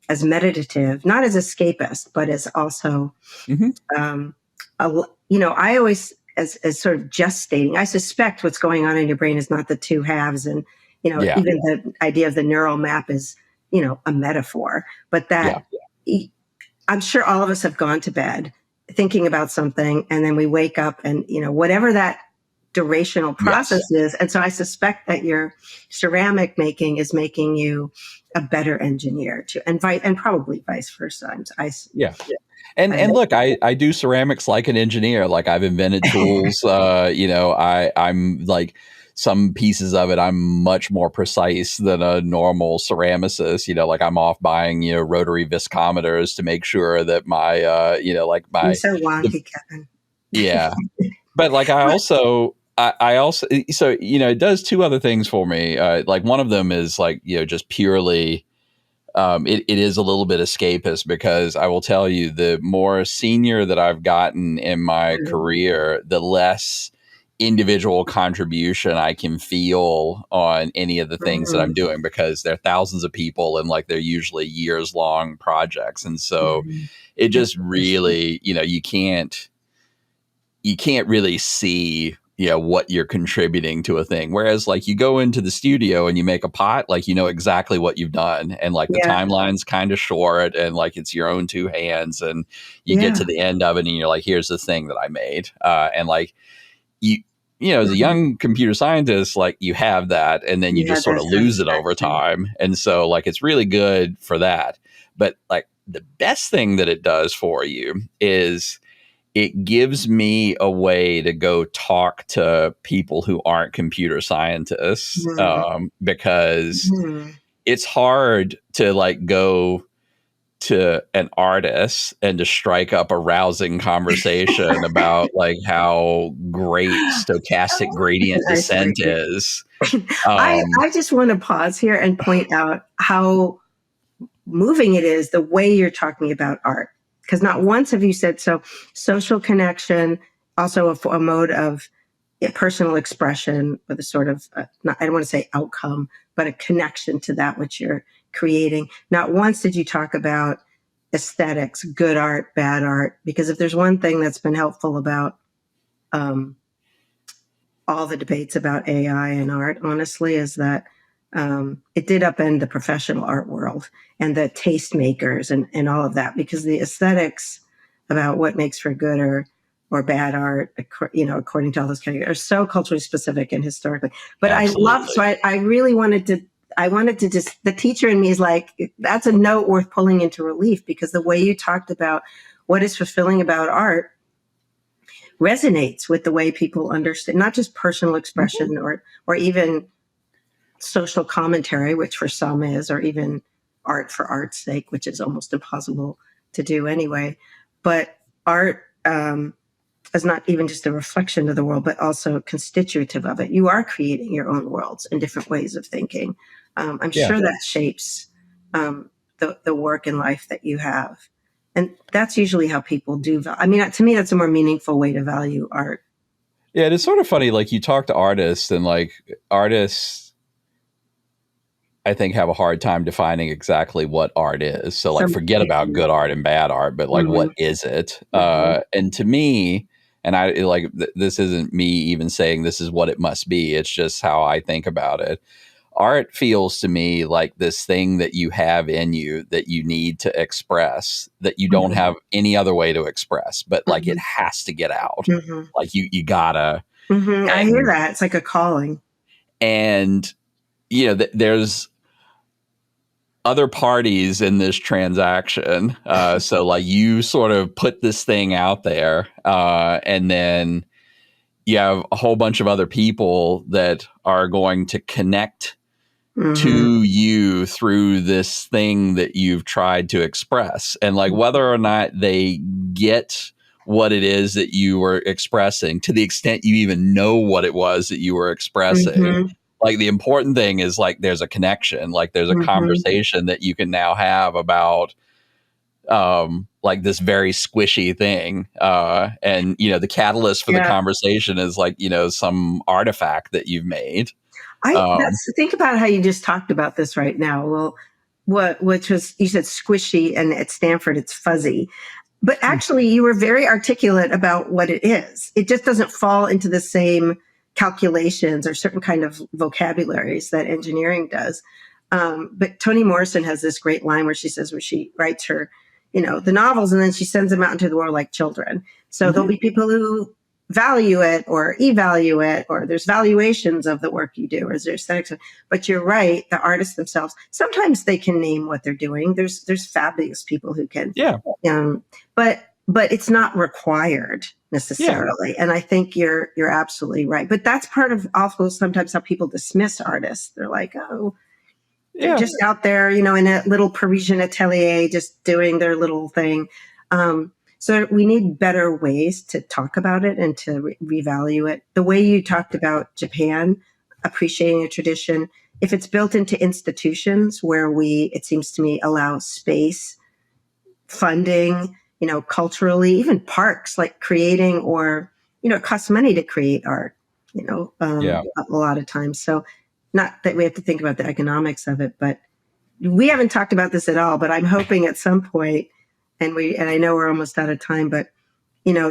as meditative, not as escapist, but as also Hmm. um, I always, as sort of gestating, I suspect what's going on in your brain is not the two halves. And, Yeah, even the idea of the neural map is, a metaphor, but yeah, that I'm sure all of us have gone to bed thinking about something and then we wake up and, whatever that durational process yes, is. And so I suspect that your ceramic making is making you a better engineer too, and probably vice versa. yeah. And look, I do ceramics like an engineer. Like I've invented tools. I'm like some pieces of it. I'm much more precise than a normal ceramicist. Like I'm off buying rotary viscometers to make sure that my like You're my so the, wonky, Kevin. yeah. But like I also so it does two other things for me. Like one of them is like just purely it is a little bit escapist because I will tell you the more senior that I've gotten in my career, the less individual contribution I can feel on any of the things that I'm Mhm. doing because there are thousands of people and like they're usually years long projects. And so Mhm. it That's just interesting. really, you can't really see what you're contributing to a thing, whereas like you go into the studio and you make a pot, like exactly what you've done and like the Yeah, timeline's kind of short and like it's your own two hands and you get yeah. to the end of it and you're like, here's the thing that I made, and like you as a young computer scientist, like you have that, and then you You just had sort that of lose it over satisfaction. time. And so like it's really good for that. But like the best thing that it does for you is it gives me a way to go talk to people who aren't computer scientists, Mhm. because Mhm. it's hard to like go to an artist and to strike up a rousing conversation about like how great stochastic gradient I descent see. is. I just want to pause here and point out how moving it is the way you're talking about art. Because not once have you said so. Social connection, also a mode of personal expression with a sort of, not, I don't want to say outcome, but a connection to that which you're creating. Not once did you talk about aesthetics, good art, bad art, because if there's one thing that's been helpful about um, all the debates about AI and art, honestly, is that it did upend the professional art world and the tastemakers and all of that, because the aesthetics about what makes for good or bad art, according to all those categories, are so culturally specific and historically. But I love, so Absolutely. I really I wanted to just, the teacher in me is like, that's a note worth pulling into relief, because the way you talked about what is fulfilling about art resonates with the way people understand not just personal Mhm. expression or even social commentary, which for some is, or even art for art's sake, which is almost impossible to do anyway. But art is not even just a reflection of the world, but also constitutive of it. You are creating your own worlds and different ways of thinking. I'm Yeah. sure that shapes the work and life that you have. And that's usually how people do. I mean, to me, that's a more meaningful way to value art. Yeah, it's sort of funny. Like you talk to artists, and like artists, I think, have a hard time defining exactly what art is. So, like, Some forget about good art and bad art, but like, what Mhm, is it? mhm, And to me, and I like this isn't me even saying this is what it must be. It's just how I think about it. Art feels to me like this thing that you have in you that you need to express, that you don't mhm, have any other way to express, but like it mhm, has to get out. mhm, Like you gotta. mhm. I hear And that. It's like a calling. and there's other parties in this transaction. So like you sort of put this thing out there, and then you have a whole bunch of other people that are going to connect Mhm, to you through this thing that you've tried to express. And like whether or not they get what it is that you were expressing, to the extent you even know what it was that you were expressing, mhm, like the important thing is like there's a connection, like there's a mhm. conversation that you can now have about like this very squishy thing, and the catalyst for the Yeah. conversation is like some artifact that you've made. I um that's think about how you just talked about this right now. Well, which was, you said squishy, and at Stanford it's fuzzy. But actually you were very articulate about what it is. It just doesn't fall into the same calculations or certain kind of vocabularies that engineering does. But Toni Morrison has this great line where she says, where she writes her, the novels, and then she sends them out into the world like children. So there'll Mhm. be people who value it or evaluate, or there's valuations of the work you do, or there's aesthetics. But you're right, the artists themselves, sometimes they can name what they're doing. There's fabulous people who can, Yeah. um, but it's not required Yeah. necessarily. And I think you're absolutely right. But that's part of also sometimes how people dismiss artists. They're like, oh, they're Yeah. just out there, in a little Parisian atelier, just doing their little thing. So we need better ways to talk about it and to revalue it. The way you talked about Japan, appreciating a tradition, if it's built into institutions where it seems to me, allow space, funding, culturally, even parks, like creating, or, it costs money to create art, Yeah. a lot of times. So not that we have to think about the economics of it, but we haven't talked about this at all, but I'm hoping at some point, and I know we're almost out of time, but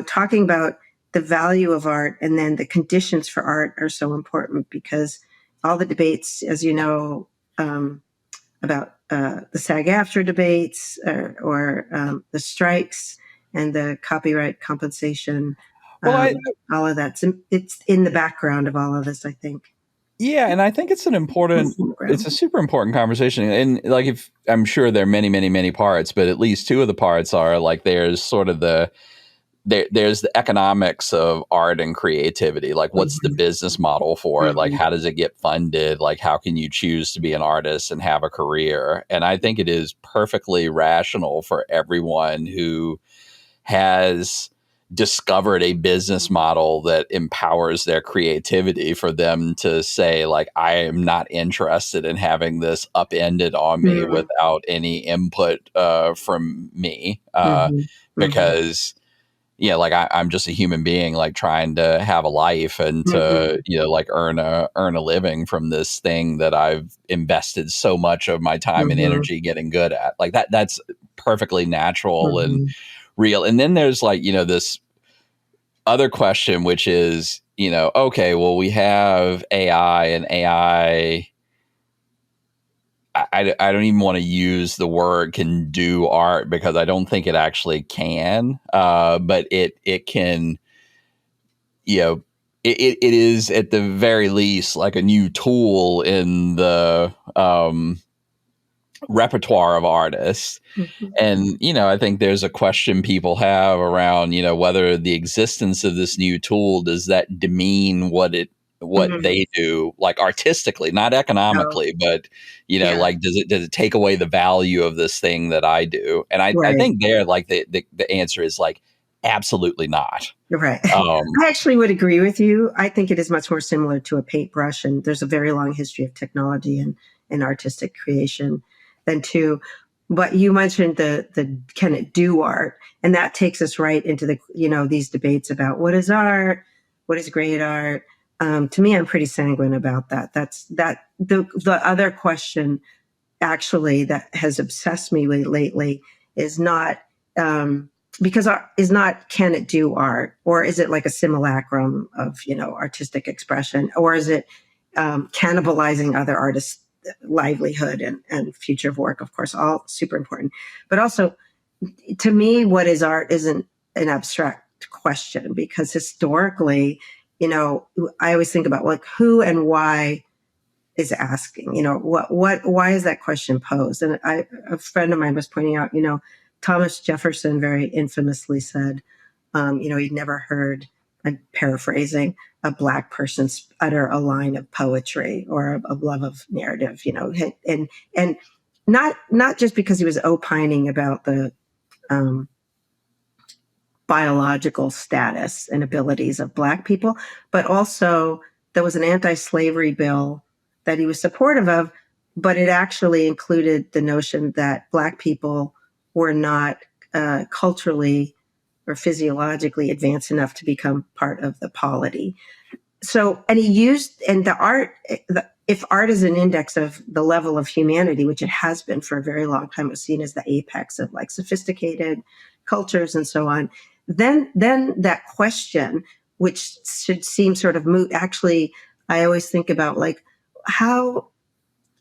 talking about the value of art and then the conditions for art are so important, because all the debates, as you know, about the SAG-AFTRA debates, or the strikes and the copyright compensation. Well, All of that. It's in the background of all of this, I think. yeah, and I think it's it's a super important conversation. And like, if I'm sure there are many, many, many parts, but at least two of the parts are like, there's sort of there's the economics of art and creativity. Like, what's the business model for it? Like, how does it get funded? Like, how can you choose to be an artist and have a career? And I think it is perfectly rational for everyone who has discovered a business model that empowers their creativity for them to say, like, I am not interested in having this upended on me without any input from me, because like, I'm just a human being, like, trying to have a life and to like earn a living from this thing that I've invested so much of my time and energy getting good at. Like, that's perfectly natural and real. And then there's, like, this other question, which is, okay, well, we have AI, and AI, I don't even want to use the word can do art, because I don't think it actually can. But it can, it is at the very least like a new tool in the repertoire of artists. And, I think there's a question people have around, whether the existence of this new tool, does that demean what they do, like, artistically, not economically, but, like, does it take away the value of this thing that I do? And I think there, like, the answer is, like, absolutely not. Right. I actually would agree with you. I think it is much more similar to a paintbrush, and there's a very long history of technology and artistic creation than to. But you mentioned the can it do art, and that takes us right into the these debates about what is art, what is great art. To me, I'm pretty sanguine about that. That's the other question actually that has obsessed me lately is not because art is not can it do art, or is it like a simulacrum of artistic expression, or is it cannibalizing other artists' livelihood and future of work? Of course, all super important, but also to me, what is art isn't an abstract question, because historically, I always think about, like, who and why is asking, why is that question posed? And a friend of mine was pointing out, Thomas Jefferson very infamously said, he'd never heard, I'm paraphrasing, a Black person utter a line of poetry or a love of narrative, and not just because he was opining about the biological status and abilities of Black people, but also there was an anti-slavery bill that he was supportive of, but it actually included the notion that Black people were not culturally or physiologically advanced enough to become part of the polity. So, and he used, and if art is an index of the level of humanity, which it has been for a very long time, it was seen as the apex of, like, sophisticated cultures and so on. Then that question, which should seem sort of moot, actually, I always think about, like,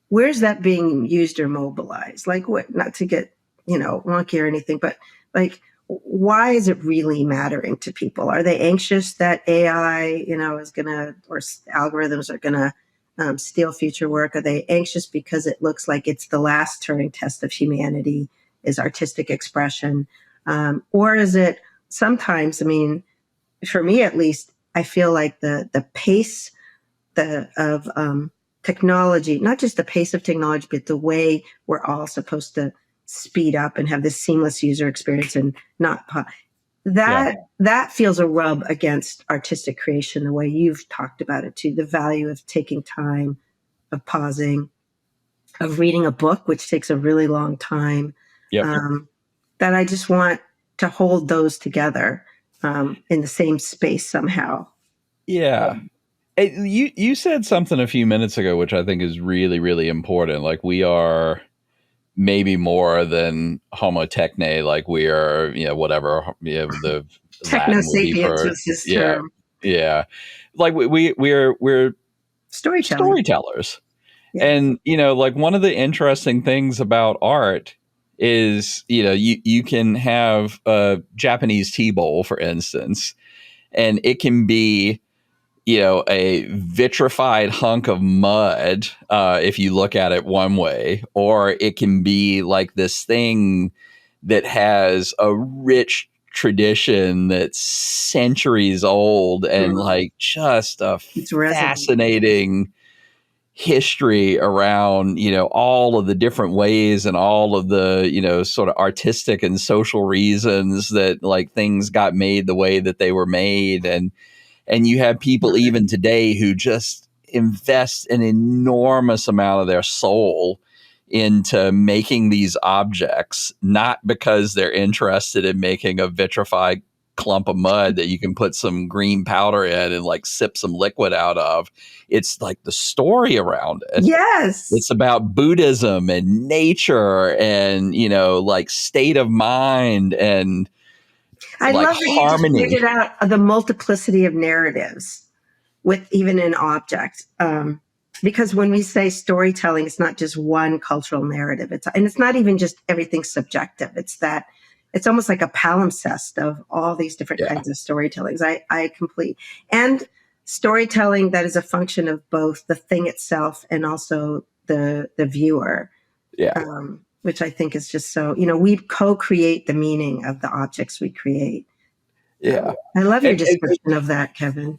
where's that being used or mobilized? Like, what? Not to get wonky or anything, but, like, why is it really mattering to people? Are they anxious that AI, is gonna, or algorithms are gonna steal future work? Are they anxious because it looks like it's the last Turing test of humanity, is artistic expression? Or is it sometimes, I mean, for me at least, I feel like the pace of technology, not just the pace of technology, but the way we're all supposed to speed up and have this seamless user experience, and that feels a rub against artistic creation, the way you've talked about it too, the value of taking time, of pausing, of reading a book, which takes a really long time. That I just want to hold those together in the same space somehow. Yeah. You said something a few minutes ago, which I think is really, really important. Like, we are maybe more than Homo techne, like we are, whatever, the Techno sapiens was his term. Yeah. Like, we're storytellers. Yeah. And, like, one of the interesting things about art is, you can have a Japanese tea bowl, for instance, and it can be, a vitrified hunk of mud, if you look at it one way, or it can be like this thing that has a rich tradition that's centuries old and like just a It's resonant. fascinating history around, all of the different ways and all of the, sort of artistic and social reasons that like things got made the way that they were made. And you have people even today who just invest an enormous amount of their soul into making these objects, not because they're interested in making a vitrified clump of mud that you can put some green powder in and like sip some liquid out of. It's like the story around it. Yes. It's about Buddhism and nature and, like state of mind and I like love that you just harmony. pointed out the multiplicity of narratives with even an object. Because when we say storytelling, it's not just one cultural narrative. And it's not even just everything subjective. It's almost like a palimpsest of all these different kinds of storytellings. I complete. And storytelling that is a function of both the thing itself and also the viewer. Yeah. Which I think is just so, we co-create the meaning of the objects we create. Yeah. I love your description of that, Kevin.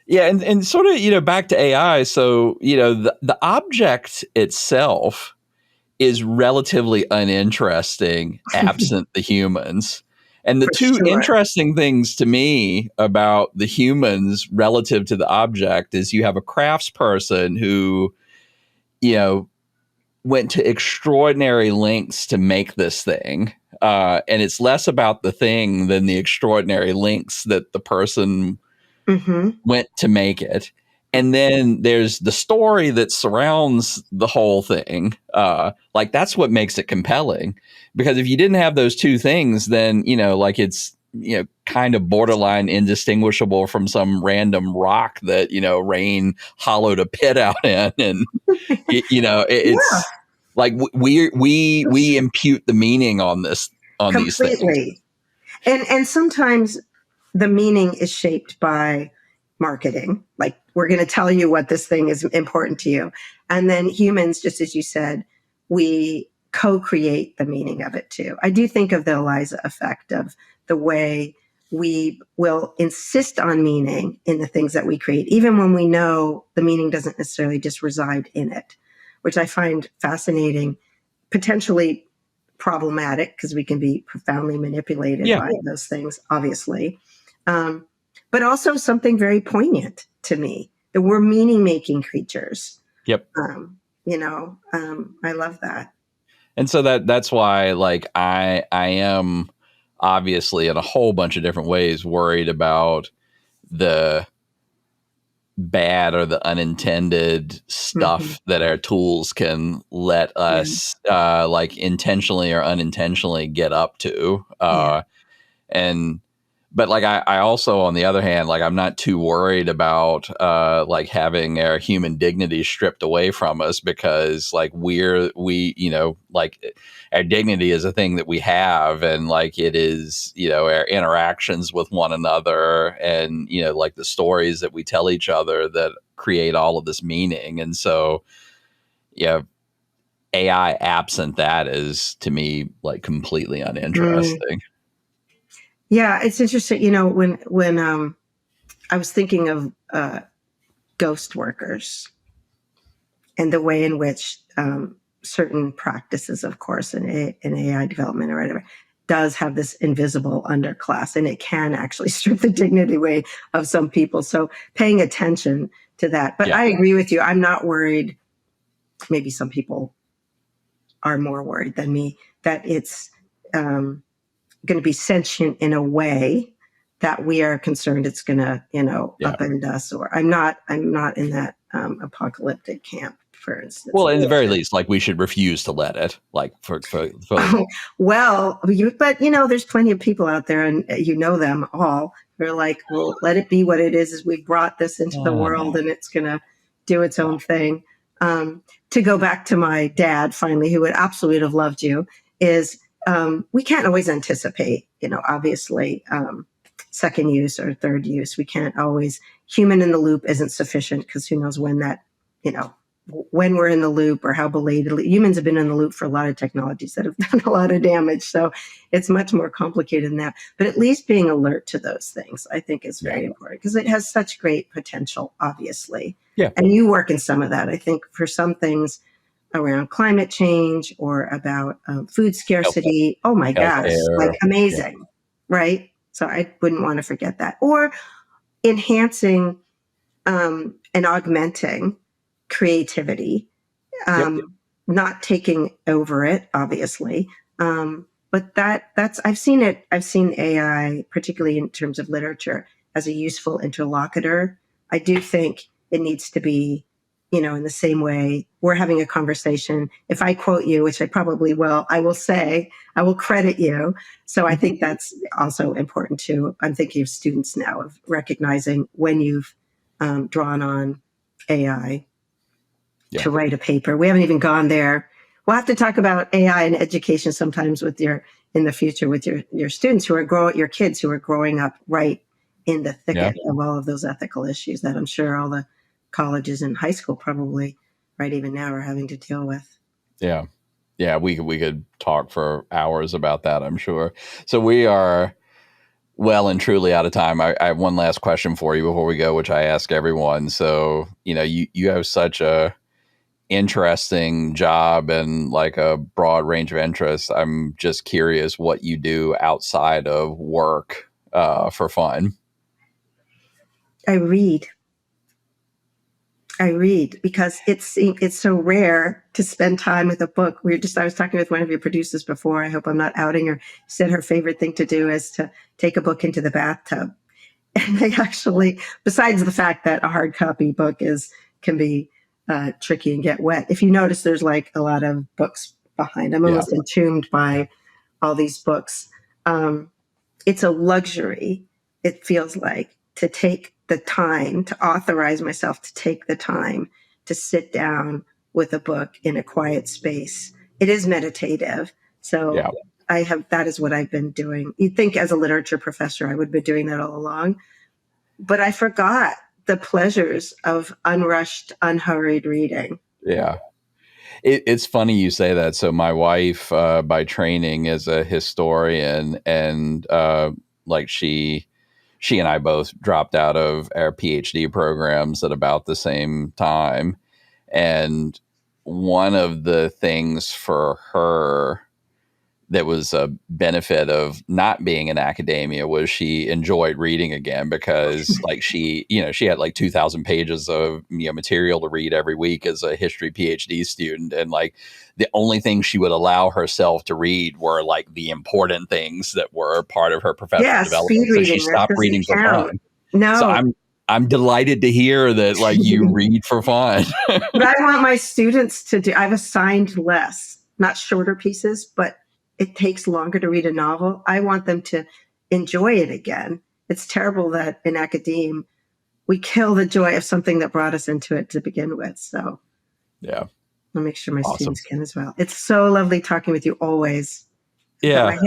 Yeah. And sort of, back to AI. So, the object itself is relatively uninteresting absent the humans. And the two interesting things to me about the humans relative to the object is you have a craftsperson who, went to extraordinary lengths to make this thing. And it's less about the thing than the extraordinary lengths that the person went to make it. And then there's the story that surrounds the whole thing. Like that's what makes it compelling. Because if you didn't have those two things, then, like it's, kind of borderline indistinguishable from some random rock that, Rain hollowed a pit out in. And, it's like we impute the meaning on these things. And sometimes the meaning is shaped by marketing. Like we're going to tell you what this thing is important to you. And then humans, just as you said, we co-create the meaning of it too. I do think of the Eliza effect of the way we will insist on meaning in the things that we create, even when we know the meaning doesn't necessarily just reside in it, which I find fascinating, potentially problematic because we can be profoundly manipulated by those things, obviously. But also something very poignant to me that we're meaning-making creatures. Yep. I love that. And so that's why, like, I am obviously in a whole bunch of different ways worried about the bad or the unintended stuff that our tools can let us like intentionally or unintentionally get up to. But like I also, on the other hand, like I'm not too worried about like having our human dignity stripped away from us, because like like our dignity is a thing that we have, and like it is, our interactions with one another and, like the stories that we tell each other that create all of this meaning. And so, AI absent that is, to me, like completely uninteresting. Yeah, it's interesting. When I was thinking of ghost workers and the way in which certain practices, of course, in AI development or whatever, does have this invisible underclass, and it can actually strip the dignity away of some people. So paying attention to that. But I agree with you. I'm not worried. Maybe some people are more worried than me that it's going to be sentient in a way that we are concerned it's going to, upend us. Or I'm not in that apocalyptic camp, for instance. Well, in the very least, like we should refuse to let it, like for well, but there's plenty of people out there, and them all. They're like, well, let it be what it is we brought this into the world, and it's going to do its own thing. To go back to my dad, finally, who would absolutely have loved you, is we can't always anticipate, obviously, second use or third use. We can't always, human in the loop isn't sufficient because who knows when that, when we're in the loop or how belatedly. Humans have been in the loop for a lot of technologies that have done a lot of damage. So it's much more complicated than that. But at least being alert to those things, I think, is very important because it has such great potential, obviously. Yeah. And you work in some of that. I think for some things around climate change or about food scarcity, oh my gosh, like amazing, right? So I wouldn't want to forget that. Or enhancing and augmenting creativity, not taking over it, obviously. But that's, I've seen AI, particularly in terms of literature, as a useful interlocutor. I do think it needs to be, in the same way we're having a conversation. If I quote you, which I probably will, I will credit you. So I think that's also important too. I'm thinking of students now of recognizing when you've drawn on AI to write a paper. We haven't even gone there. We'll have to talk about AI in education sometimes in the future with your students your kids who are growing up right in the thicket of all of those ethical issues that I'm sure all the colleges and high school probably right even now are having to deal with. Yeah. Yeah. We could talk for hours about that, I'm sure. So we are well and truly out of time. I have one last question for you before we go, which I ask everyone. So, you have such a interesting job and like a broad range of interests. I'm just curious what you do outside of work for fun. I read because it's so rare to spend time with a book. I was talking with one of your producers before. I hope I'm not outing her. Said her favorite thing to do is to take a book into the bathtub. And they actually, besides the fact that a hard copy book can be tricky and get wet. If you notice, there's like a lot of books behind. I'm almost entombed by all these books. It's a luxury, it feels like, to take the time, to authorize myself to take the time to sit down with a book in a quiet space. It is meditative. So that is what I've been doing. You'd think as a literature professor, I would have been doing that all along. But I forgot the pleasures of unrushed, unhurried reading. Yeah. It's funny you say that. So my wife, by training, is a historian, and she and I both dropped out of our PhD programs at about the same time. And one of the things for her that was a benefit of not being in academia was she enjoyed reading again, because like she had like 2,000 pages of material to read every week as a history PhD student. And like the only thing she would allow herself to read were like the important things that were part of her professional development. So she stopped reading for fun. No. So I'm delighted to hear that like you read for fun. But I want my students to do, I've assigned less, not shorter pieces, but it takes longer to read a novel. I want them to enjoy it again. It's terrible that in academia, we kill the joy of something that brought us into it to begin with. So yeah, I'll make sure my students can as well. It's so lovely talking with you always. Yeah,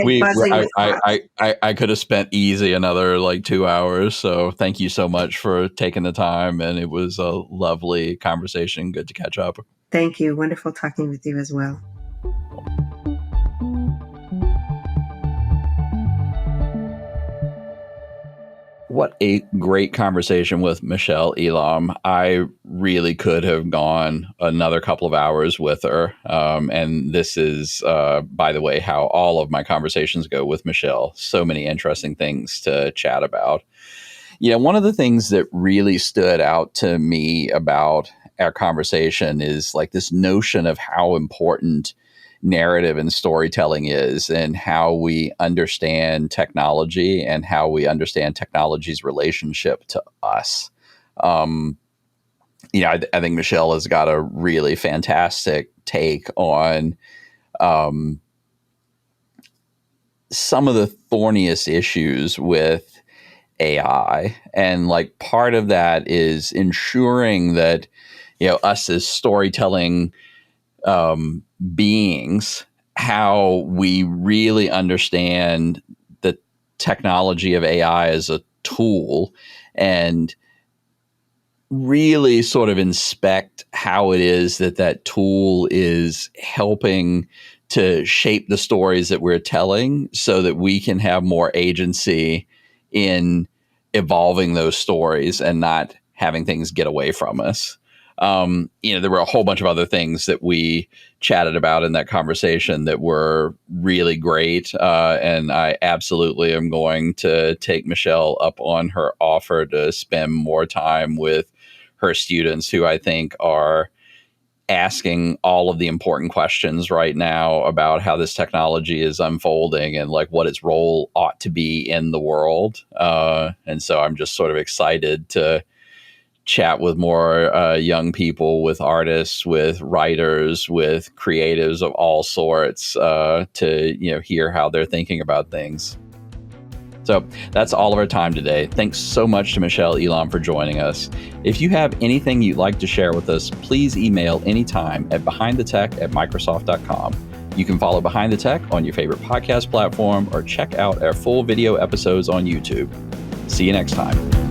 I could have spent easy another like 2 hours. So thank you so much for taking the time. And it was a lovely conversation. Good to catch up. Thank you. Wonderful talking with you as well. What a great conversation with Michelle Elam. I really could have gone another couple of hours with her. And this is, by the way, how all of my conversations go with Michelle. So many interesting things to chat about. One of the things that really stood out to me about our conversation is like this notion of how important narrative and storytelling is, and how we understand technology and how we understand technology's relationship to us. I think Michelle has got a really fantastic take on some of the thorniest issues with AI. And like part of that is ensuring that, us as storytelling beings, how we really understand technology of AI as a tool and really sort of inspect how it is that that tool is helping to shape the stories that we're telling so that we can have more agency in evolving those stories and not having things get away from us. There were a whole bunch of other things that we chatted about in that conversation that were really great. And I absolutely am going to take Michelle up on her offer to spend more time with her students, who I think are asking all of the important questions right now about how this technology is unfolding and like what its role ought to be in the world. And so I'm just sort of excited to chat with more young people, with artists, with writers, with creatives of all sorts, to hear how they're thinking about things. So that's all of our time today. Thanks so much to Michelle Elam for joining us. If you have anything you'd like to share with us, please email anytime at behindthetech@microsoft.com. You can follow Behind the Tech on your favorite podcast platform or check out our full video episodes on YouTube. See you next time.